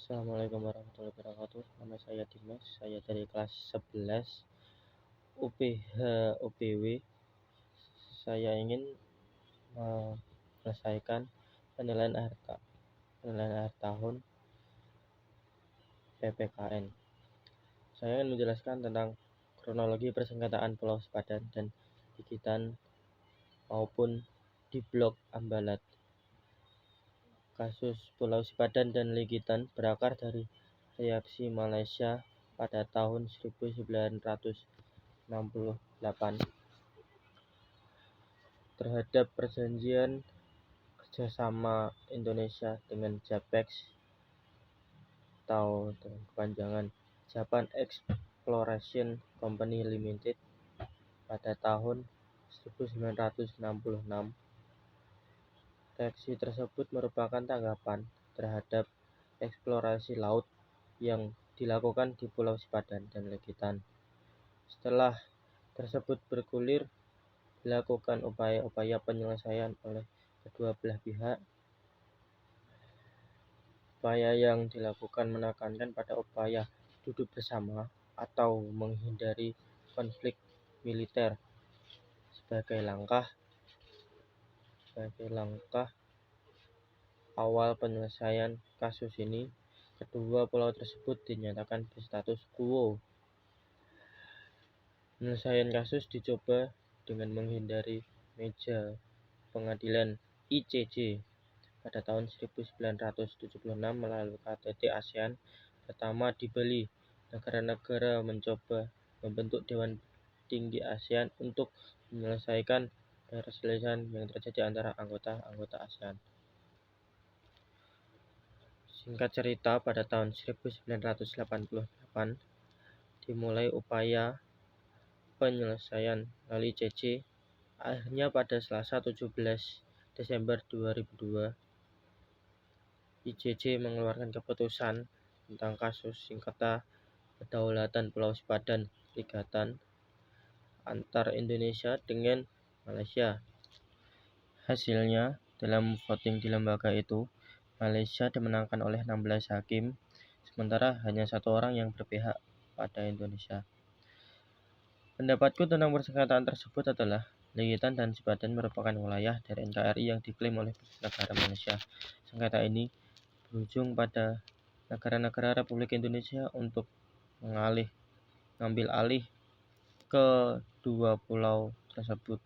Assalamualaikum warahmatullahi wabarakatuh. Nama saya Dimas, saya dari kelas 11 UPH UPW. Saya ingin menyelesaikan penilaian akhir tahun PPKN. Saya ingin menjelaskan tentang kronologi persengketaan Pulau Sepadan dan Ligitan maupun di Blok Ambalat. Kasus Pulau Sepadan dan Ligitan berakar dari reaksi Malaysia pada tahun 1968 terhadap perjanjian kerjasama Indonesia dengan JAPEX atau dengan kepanjangan Japan Exploration Company Limited pada tahun 1966. Reaksi tersebut merupakan tanggapan terhadap eksplorasi laut yang dilakukan di Pulau Sepadan dan Ligitan. Setelah tersebut bergulir, dilakukan upaya-upaya penyelesaian oleh kedua belah pihak. Upaya yang dilakukan menekankan pada upaya duduk bersama atau menghindari konflik militer sebagai langkah awal penyelesaian kasus ini. Kedua pulau tersebut dinyatakan berstatus quo. Penyelesaian kasus dicoba dengan menghindari meja pengadilan ICJ pada tahun 1976 melalui KTT ASEAN pertama di Bali. Negara-negara mencoba membentuk Dewan Tinggi ASEAN untuk menyelesaikan perselisihan yang terjadi antara anggota ASEAN. Singkat cerita, pada tahun 1988 dimulai upaya penyelesaian melalui ICJ. Akhirnya pada Selasa 17 Desember 2002, ICJ mengeluarkan keputusan tentang kasus sengketa kedaulatan Pulau Sepadan Ligitan antar Indonesia dengan Malaysia. Hasilnya, dalam voting di lembaga itu, Malaysia dimenangkan oleh 16 hakim, sementara hanya satu orang yang berpihak pada Indonesia. Pendapatku tentang persengketaan tersebut adalah Ligitan dan Sepadan merupakan wilayah dari NKRI yang diklaim oleh negara Malaysia. Sengketa ini berujung pada negara-negara Republik Indonesia untuk mengambil alih ke dua pulau tersebut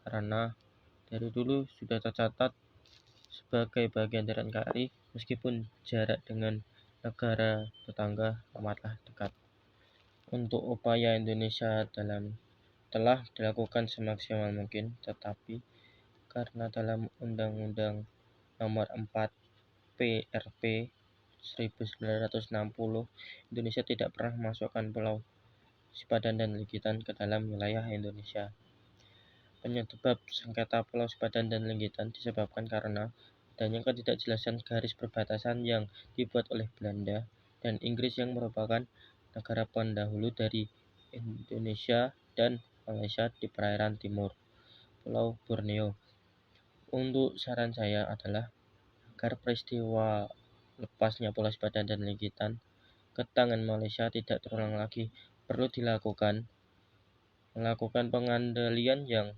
karena dari dulu sudah tercatat sebagai bagian dari NKRI meskipun jarak dengan negara tetangga amatlah dekat. Untuk upaya Indonesia telah dilakukan semaksimal mungkin, tetapi karena dalam Undang-Undang Nomor 4 PRP 1960 Indonesia tidak pernah memasukkan Pulau Sepadan dan Ligitan ke dalam wilayah Indonesia. Penyebab sengketa Pulau Sepadan dan Ligitan disebabkan karena adanya ketidakjelasan garis perbatasan yang dibuat oleh Belanda dan Inggris yang merupakan negara pendahulu dari Indonesia dan Malaysia di perairan timur Pulau Borneo. Untuk saran saya adalah agar peristiwa lepasnya Pulau Sepadan dan Ligitan ke tangan Malaysia tidak terulang lagi, perlu melakukan pengandalian yang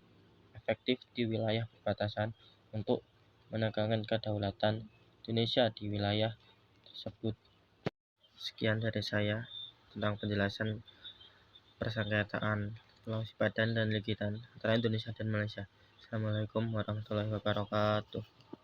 efektif di wilayah perbatasan untuk menegakkan kedaulatan Indonesia di wilayah tersebut. Sekian dari saya tentang penjelasan persengketaan Pulau Sepadan dan Ligitan antara Indonesia dan Malaysia. Assalamualaikum warahmatullahi wabarakatuh.